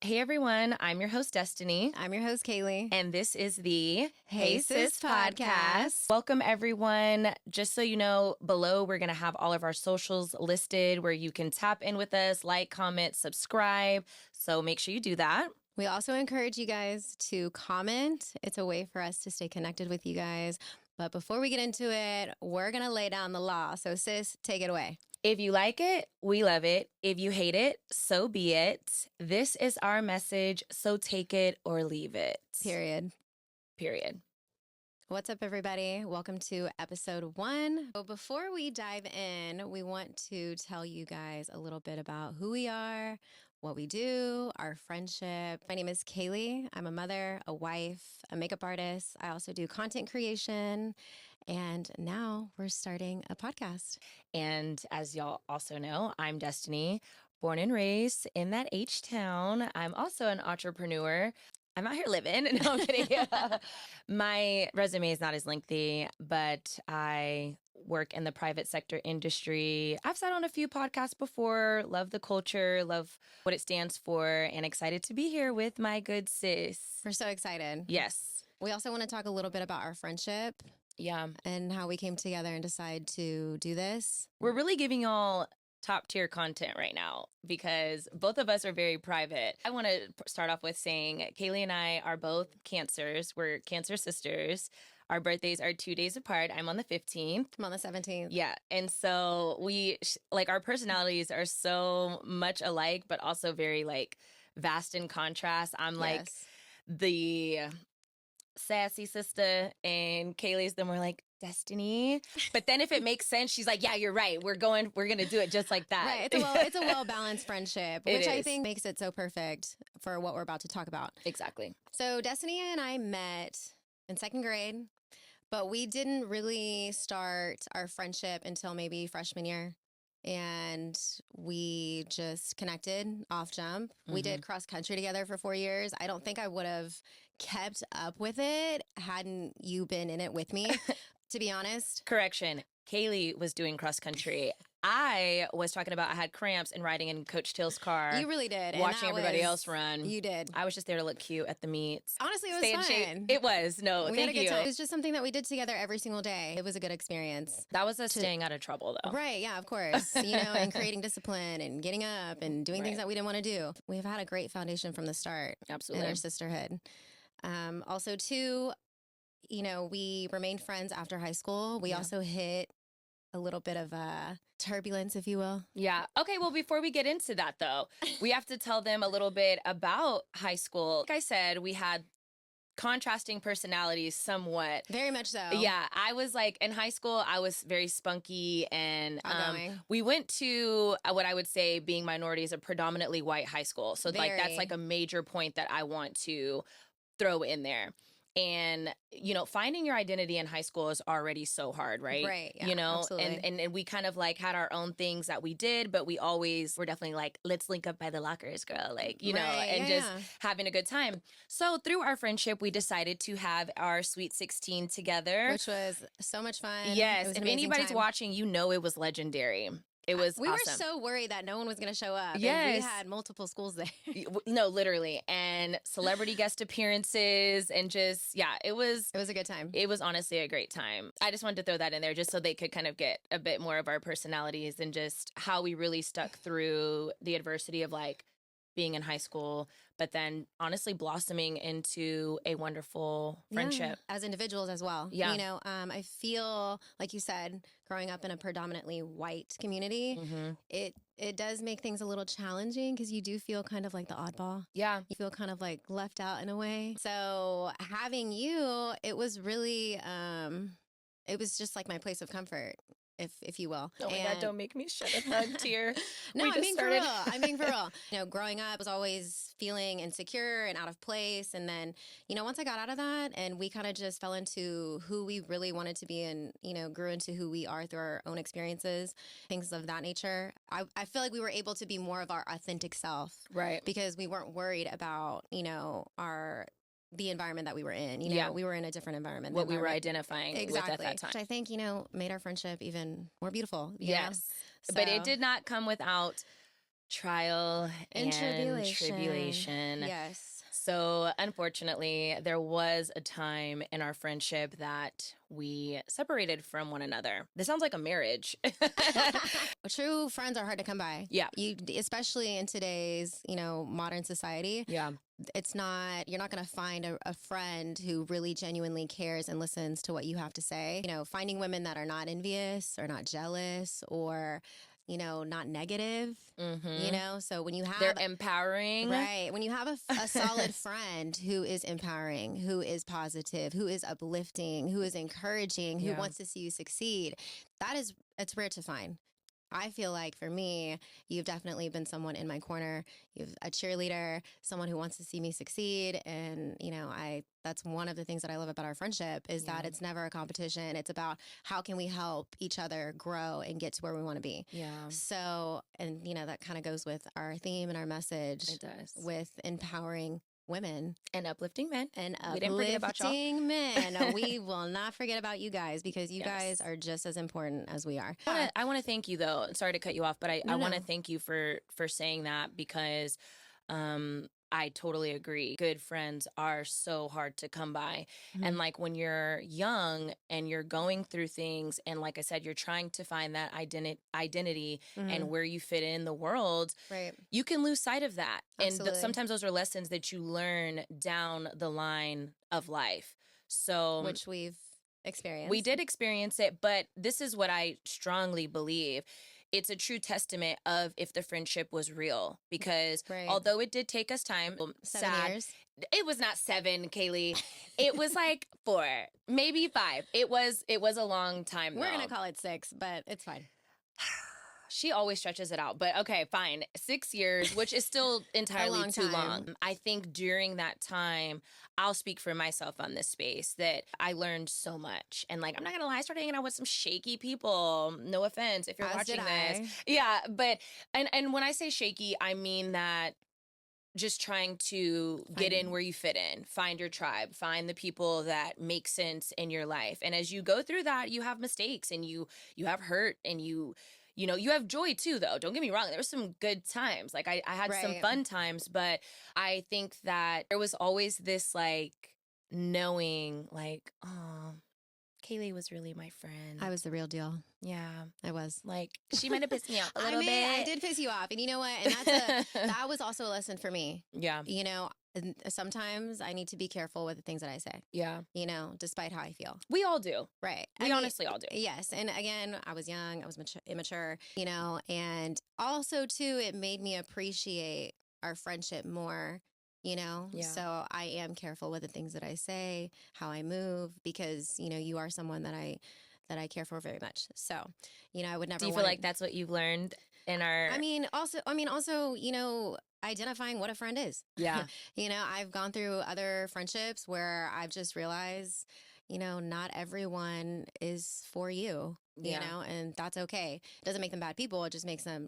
Hey everyone, I'm your host Destiny. I'm your host Kaylee. And this is the Hey Sis Podcast. Welcome everyone. Just so you know, below we're going to have all of our socials listed where you can tap in with us, like, comment, subscribe. So make sure you do that. We also encourage you guys to comment. It's a way for us to stay connected with you guys. But before we get into it, we're going to lay down the law. So sis, take it away. If you like it, we love it. If you hate it, so be it. This is our message, so take it or leave it. Period. What's up, everybody? Welcome to episode 1. So before we dive in, we want to tell you guys a little bit about who we are, what we do, our friendship. My name is Kaylee. I'm a mother, a wife, a makeup artist. I also do content creation. And now we're starting a podcast. And as y'all also know, I'm Destiny, born and raised in that H-town. I'm also an entrepreneur. I'm out here living. No, I'm kidding. My resume is not as lengthy, but I work in the private sector industry. I've sat on a few podcasts before, love the culture, love what it stands for, and excited to be here with my good sis. We're so excited. Yes. We also want to talk a little bit about our friendship. Yeah. And how we came together and decided to do this. We're really giving y'all top tier content right now because both of us are very private. I want to start off with saying Kaylee and I are both Cancers. We're Cancer sisters. Our birthdays are 2 days apart. I'm on the 15th. I'm on the 17th. Yeah. And so our personalities are so much alike, but also very vast in contrast. I'm the sassy sister, and Kaylee's the more Destiny. But then if it makes sense, she's like, yeah, you're right. We're going to do it just like that. Right. It's a well-balanced friendship, which I think makes it so perfect for what we're about to talk about. Exactly. So Destiny and I met in second grade, but we didn't really start our friendship until maybe freshman year. And we just connected off jump. Mm-hmm. We did cross country together for 4 years. I don't think I would have kept up with it hadn't you been in it with me, to be honest. Correction. Kaylee was doing cross country. I was talking about I had cramps and riding in Coach Till's car. You really did. Watching everybody else run. You did. I was just there to look cute at the meets. Honestly, it was fun. It was. No, we had a good time. It was just something that we did together every single day. It was a good experience. That was us staying out of trouble, though. Right. Yeah, of course. And creating discipline and getting up and doing things that we didn't want to do. We've had a great foundation from the start. Absolutely. In our sisterhood. Also, too, we remained friends after high school. We also hit a little bit of turbulence, if you will. Yeah. Okay, well, before we get into that, though, we have to tell them a little bit about high school. Like I said, we had contrasting personalities somewhat. Very much so. Yeah. I was in high school, I was very spunky, and we went to what I would say, being minorities, a predominantly white high school. So that's a major point that I want to throw in there. And, finding your identity in high school is already so hard, right? Right. Yeah, absolutely. And we kind of had our own things that we did, but we always were definitely let's link up by the lockers, girl, having a good time. So through our friendship, we decided to have our Sweet 16 together. Which was so much fun. Yes. If anybody's watching, it was legendary. It was We awesome. were so worried that no one was going to show up. Yes. And we had multiple schools there. No, literally. And celebrity guest appearances and it was a good time. It was honestly a great time. I just wanted to throw that in there just so they could kind of get a bit more of our personalities and just how we really stuck through the adversity of being in high school, but then honestly blossoming into a wonderful friendship. As individuals as well. Yeah. I feel, like you said, growing up in a predominantly white community, it does make things a little challenging because you do feel kind of like the oddball. Yeah. You feel kind of left out in a way. So having you, it was really, it was just my place of comfort. If you will. Oh my God, don't make me shed a hug tear. No, I'm being for real. I'm being for real. Growing up, I was always feeling insecure and out of place. And then, once I got out of that and we kind of just fell into who we really wanted to be and, grew into who we are through our own experiences, things of that nature, I feel like we were able to be more of our authentic self. Right. Because we weren't worried about, the environment that we were in. We were in a different environment. What we were identifying with at that time. Which I think, made our friendship even more beautiful. Yes. But it did not come without trial In and tribulation. tribulation. Yes. So, unfortunately, there was a time in our friendship that we separated from one another. This sounds like a marriage. True friends are hard to come by. Yeah. Especially in today's, modern society. Yeah. You're not going to find a friend who really genuinely cares and listens to what you have to say. Finding women that are not envious or not jealous or, not negative, Mm-hmm. so when you They're have, empowering. right, when you have a solid friend who is empowering, who is positive, who is uplifting, who is encouraging, who Yeah. wants to see you succeed, it's rare to find. I feel like for me, you've definitely been someone in my corner. You've a cheerleader, someone who wants to see me succeed. And, that's one of the things that I love about our friendship is that Yeah. it's never a competition. It's about how can we help each other grow and get to where we want to be. Yeah. So, and, that kind of goes with our theme and our message It does. with empowering women And uplifting men. and We didn't forget about y'all. uplifting men. We will not forget about you guys because you Yes. guys are just as important as we are. I want to thank you though. Sorry to cut you off, but I No, want to no. thank you for saying that because I totally agree. Good friends are so hard to come by. Mhm. And like when you're young and you're going through things and like I said you're trying to find that identity Mhm. and where you fit in the world, Right. you can lose sight of that. And Absolutely. sometimes those are lessons that you learn down the line of life. So Which we've experienced. we did experience it, but this is what I strongly believe. It's a true testament of if the friendship was real because Right. although it did take us time, 7 sad, years. it was not 7, Kaylee. It was like 4, maybe 5. It was a long time. We're though. going to call it 6, but it's fine. She always stretches it out, but okay, fine. 6 years, which is still entirely long too time. long. I think during that time, I'll speak for myself on this space that I learned so much. And like, I'm not gonna lie, I started hanging out with some shaky people. No offense if you're As watching did this. I. Yeah, but and when I say shaky, I mean that just trying to get in where you fit in, find your tribe, find the people that make sense in your life. And as you go through that, you have mistakes and you have hurt and you have joy too, though. Don't get me wrong. There were some good times. Like I had some Right. fun times, but I think that there was always this like knowing like, oh, Kaylee was really my friend. I was the real deal. Yeah. I was. Like she might have pissed me off a little bit. I did piss you off. And you know what? And that was also a lesson for me. Yeah. And sometimes I need to be careful with the things that I say, Yeah. despite how I feel. We all do. Right. We honestly all do. Yes. And again, I was young, I was immature, and also too, it made me appreciate our friendship more, Yeah. So I am careful with the things that I say, how I move, because, you are someone that I care for very much. So, I would never Do you feel like that's what you've learned in our also, identifying what a friend is. Yeah. I've gone through other friendships where I've just realized, not everyone is for you, Yeah. and that's okay. It doesn't make them bad people. It just makes them,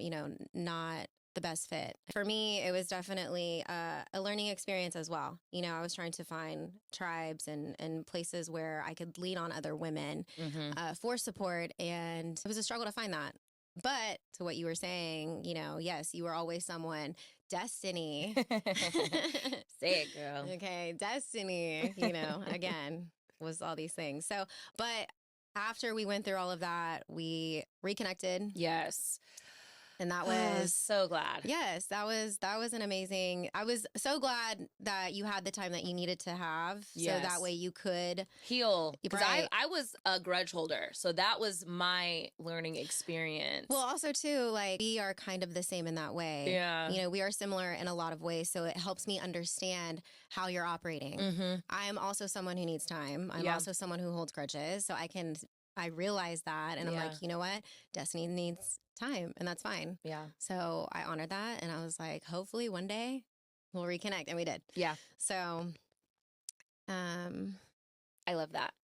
not the best fit. For me, it was definitely a learning experience as well. I was trying to find tribes and places where I could lean on other women Mm-hmm. for support. And it was a struggle to find that. But to what you were saying, yes, you were always someone. Destiny. Say it, girl. Okay, destiny, again, was all these things. So, but after we went through all of that, we reconnected. Yes. And that Was was so glad. yes, that was an amazing. I was so glad that you had the time that you needed to have, so Yes. that way you could Heal. Because Right. I was a grudge holder. So that was my learning experience. Well, also too, like we are kind of the same in that way. Yeah. We are similar in a lot of ways, so it helps me understand how you're operating. Mm-hmm. I'm also someone who needs time. I'm Yeah. also someone who holds grudges, so I realize that, and I'm Yeah. like, you know what, Destiny needs time, and that's fine. Yeah. So I honored that, and I was like, hopefully one day we'll reconnect, and we did. Yeah. So, I love that.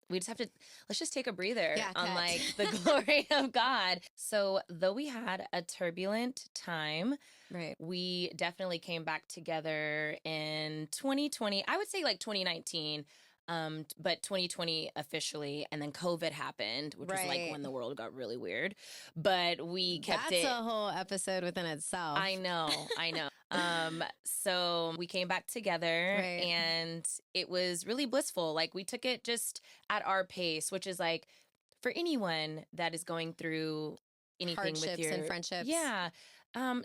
We just have to, let's just take a breather Yeah, on cut. like the glory of God. So though we had a turbulent time, right. we definitely came back together in 2020. I would say like 2019. But 2020 officially, and then COVID happened, which was like Right. when the world got really weird. But we kept That's it. a whole episode within itself. I know. So we came back together Right. and it was really blissful. Like we took it just at our pace, which is like for anyone that is going through anything with Hardships your and friendships. Yeah.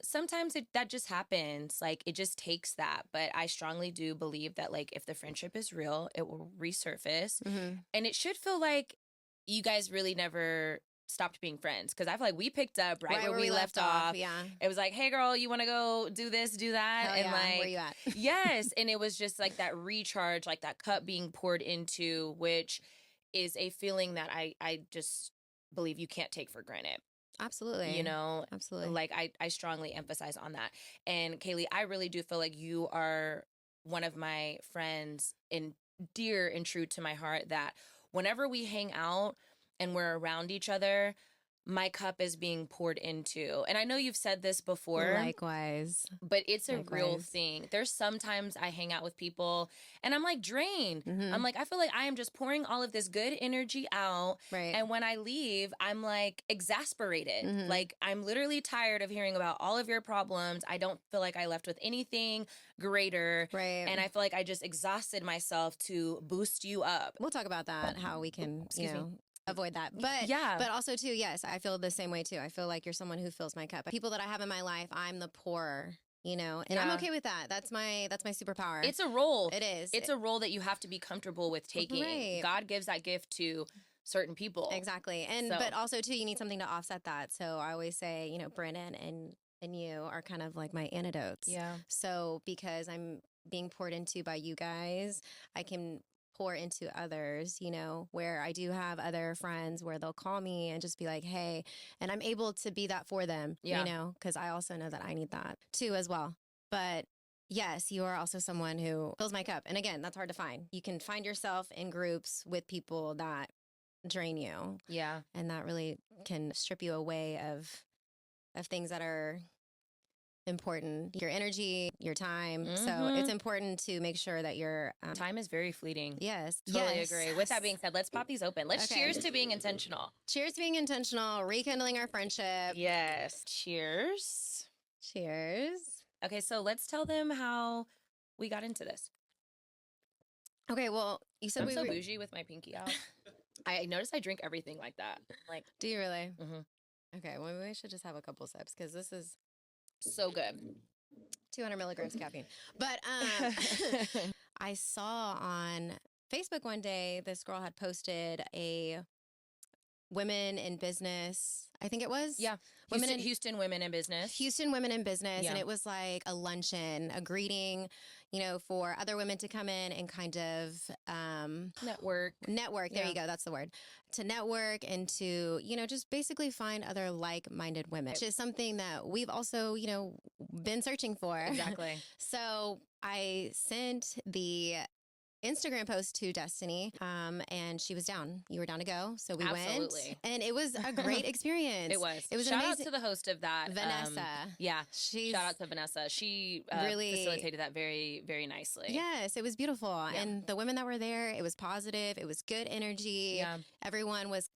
Sometimes that just happens. Like it just takes that. But I strongly do believe that like if the friendship is real, it will resurface. Mhm. And it should feel like you guys really never stopped being friends. Cause I feel like we picked up right where we left off. Yeah. It was like, hey girl, you wanna go do this, do that? Hell And yeah. like Where you at? yes. And it was just like that recharge, like that cup being poured into, which is a feeling that I just believe you can't take for granted. Absolutely. You know, Absolutely. like I strongly emphasize on that. And Kaylee, I really do feel like you are one of my friends and dear and true to my heart that whenever we hang out and we're around each other, my cup is being poured into. And I know you've said this before. Likewise. But it's a real Likewise. thing. There's sometimes I hang out with people and I'm like drained. Mhm. I'm like, I feel like I am just pouring all of this good energy out. Right. And when I leave, I'm like exasperated. Mhm. Like I'm literally tired of hearing about all of your problems. I don't feel like I left with anything greater. Right. And I feel like I just exhausted myself to boost you up. We'll talk about that, how we can, Excuse me. avoid that. But Yeah. but also too, yes, I feel the same way too. I feel like you're someone who fills my cup. People that I have in my life, I'm the pourer, and I'm Yeah. okay with that. That's my superpower. It's a role. It is. It's a role that you have to be comfortable with taking. Right. God gives that gift to certain people. Exactly. And So- but also too, you need something to offset that. So I always say, Brandon and you are kind of like my antidotes. Yeah. So because I'm being poured into by you guys, I can pour into others, where I do have other friends where they'll call me and just be like, hey, and I'm able to be that for them, Yeah. because I also know that I need that too as well. But yes, you are also someone who fills my cup. And again, that's hard to find. You can find yourself in groups with people that drain you. Yeah. And that really can strip you away of things that are important, your energy, your time. So Mhm. it's important to make sure that you're Time is very fleeting. yes, Totally yes. agree. With that being said, let's pop these open. Let's Okay. cheers to being intentional. Cheers to being intentional, rekindling our friendship. Yes. Cheers. Cheers. Okay, so let's tell them how we got into this. Okay, well, you said I'm we so were. bougie with my pinky out. I noticed I drink everything like that. Like, Do you really? Mhm. Okay, well, we should just have a couple sips because this is so good. 200 milligrams of caffeine. But I saw on Facebook one day this girl had posted a women in business. I think it was Yeah. women Houston women in business. Houston women in business, Yeah. and it was like a luncheon, a greeting, for other women to come in and kind of Network. network. There Yeah. you go. That's the word. To network and to, just basically find other like-minded women, which is something that we've also, been searching for. Exactly. So I sent the Instagram post to Destiny, and she was down. You were down to go, so we Absolutely. went, and it was a great experience. It was. It was Shout out amazing. to the host of that, Vanessa. Yeah. She's Shout out to Vanessa. She really facilitated that very, very nicely. Yes, it was beautiful. And the women that were there, it was positive. It was good energy. Yeah. Everyone was,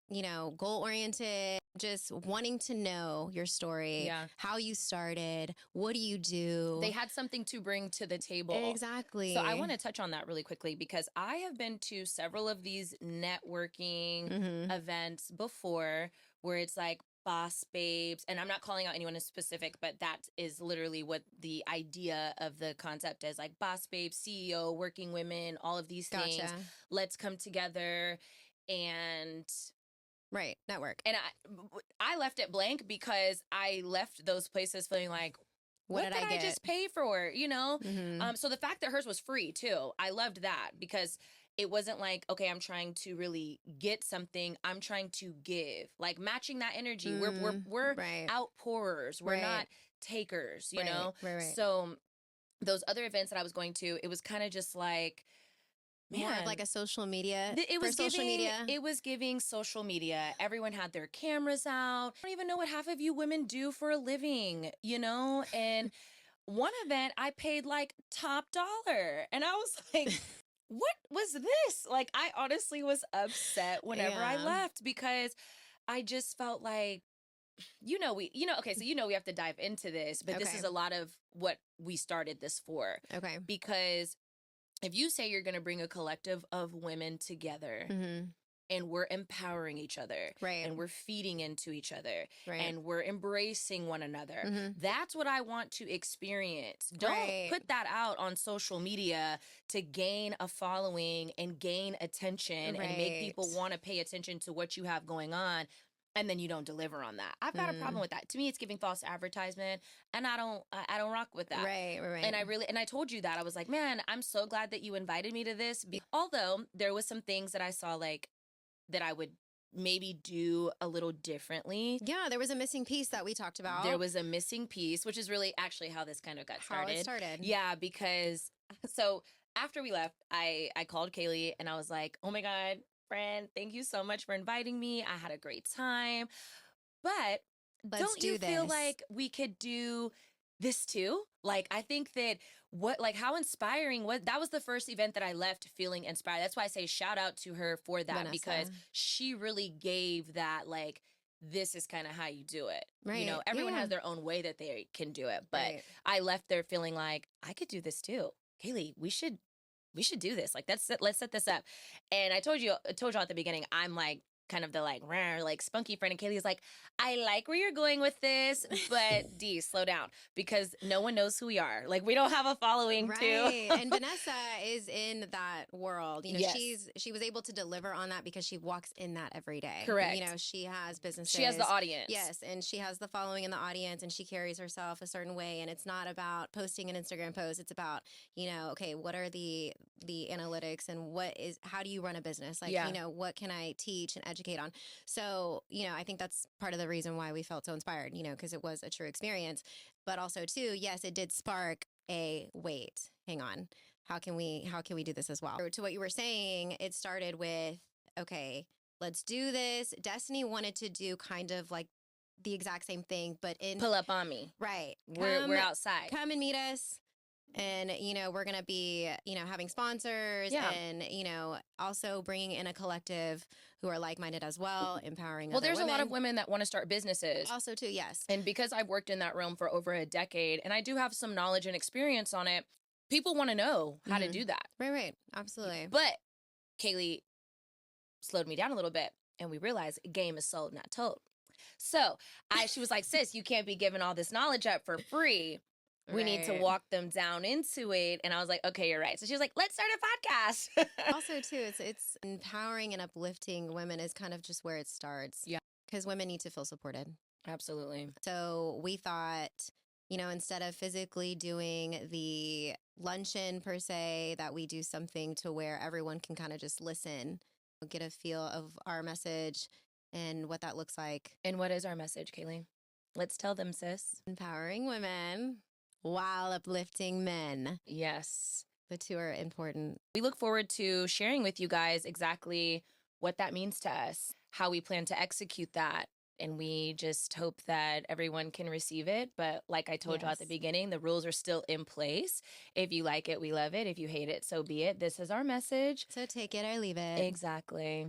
goal oriented, just wanting to know your story, Yeah. how you started, what do you do? They had something to bring to the table. Exactly. So I want to touch on that really quickly because I have been to several of these networking Mhm. events before where it's like boss babes, and I'm not calling out anyone in specific, but that is literally what the idea of the concept is, like boss babes, CEO, working women, all of these things. Gotcha. Let's come together and Right. Network. I left it blank because I left those places feeling like, what did I get? just pay for? Mhm. So the fact that hers was free too, I loved that because it wasn't like, okay, I'm trying to really get something. I'm trying to give, like matching that energy. We're right. outpourers. We're Right. not takers, you Right, know? right. So those other events that I was going to, it was kind of just like, More of man, like a social media. it was social giving, media. It was giving social media. Everyone had their cameras out. I don't even know what half of you women do for a living, And one event I paid like top dollar, and I was like, what was this? Like, I honestly was upset whenever I Yeah. left because I just felt like, okay, so we have to dive into this, but this Okay. is a lot of what we started this for. Okay. Because if you say you're going to bring a collective of women together Mm-hmm. and we're empowering each other Right. and we're feeding into each other Right. and we're embracing one another, Mm-hmm. that's what I want to experience. Don't Right. put that out on social media to gain a following and gain attention and make people Right. want to pay attention to what you have going on, and then you don't deliver on that. I've got a problem with that. To me, it's giving false advertisement, and I don't rock with that. Right. Right. And I told you that. I was like, man, I'm so glad that you invited me to this. Although there was some things that I saw, like, that I would maybe do a little differently. Yeah, there was a missing piece that we talked about. There was a missing piece, which is really actually how this kind of got started. How it started. Yeah, because so after we left, I called Kaylee and I was like, oh my God, friend, thank you so much for inviting me. I had a great time. But Let's don't do you feel this. like we could do this too? Like, I think that how inspiring that was the first event that I left feeling inspired. That's why I say shout out to her for that, Vanessa. because she really gave that, like, this is kind of how you do it. Right. Everyone Yeah. has their own way that they can do it. But Right. I left there feeling like I could do this too. Kaylee, we should do this. Like, let's set this up. And I told you at the beginning, I'm like kind of the like spunky friend. And Kaylee's like, I like where you're going with this, but D, slow down, because no one knows who we are. Like, we don't have a following Right. too. And Vanessa is in that world. Yes. She was able to deliver on that because she walks in that every day. Correct. She has businesses. She has the audience. Yes, and she has the following in the audience, and she carries herself a certain way. And it's not about posting an Instagram post. It's about, okay, what are the analytics and how do you run a business? Like, Yeah. what can I teach and educate on? So, I think that's part of the reason why we felt so inspired, because it was a true experience. But also too, yes, it did spark wait, hang on. How can we do this as well? To what you were saying, it started with, okay, let's do this. Destiny wanted to do kind of like the exact same thing, but Pull up on me. right. We're outside. Come and meet us. And, we're going to be, having sponsors Yeah. and, also bringing in a collective who are like-minded as well, empowering Well, other there's women. a lot of women that want to start businesses. Also too, yes. And because I've worked in that realm for over a decade and I do have some knowledge and experience on it, people want to know how to do that. Right. Absolutely. But Kaylee slowed me down a little bit, and we realized game is sold, not told. So she was like, sis, you can't be giving all this knowledge up for free. We need to Right. walk them down into it. And I was like, okay, you're right. So she was like, let's start a podcast. Also too, it's empowering and uplifting women is kind of just where it starts. Yeah. Because women need to feel supported. Absolutely. So we thought, instead of physically doing the luncheon per se, that we do something to where everyone can kind of just listen, get a feel of our message and what that looks like. And what is our message, Kaylee? Let's tell them, sis. Empowering women while uplifting men. Yes. The two are important. We look forward to sharing with you guys exactly what that means to us, how we plan to execute that. And we just hope that everyone can receive it. But like I told you at the Yes. beginning, the rules are still in place. If you like it, we love it. If you hate it, so be it. This is our message. So take it or leave it. Exactly.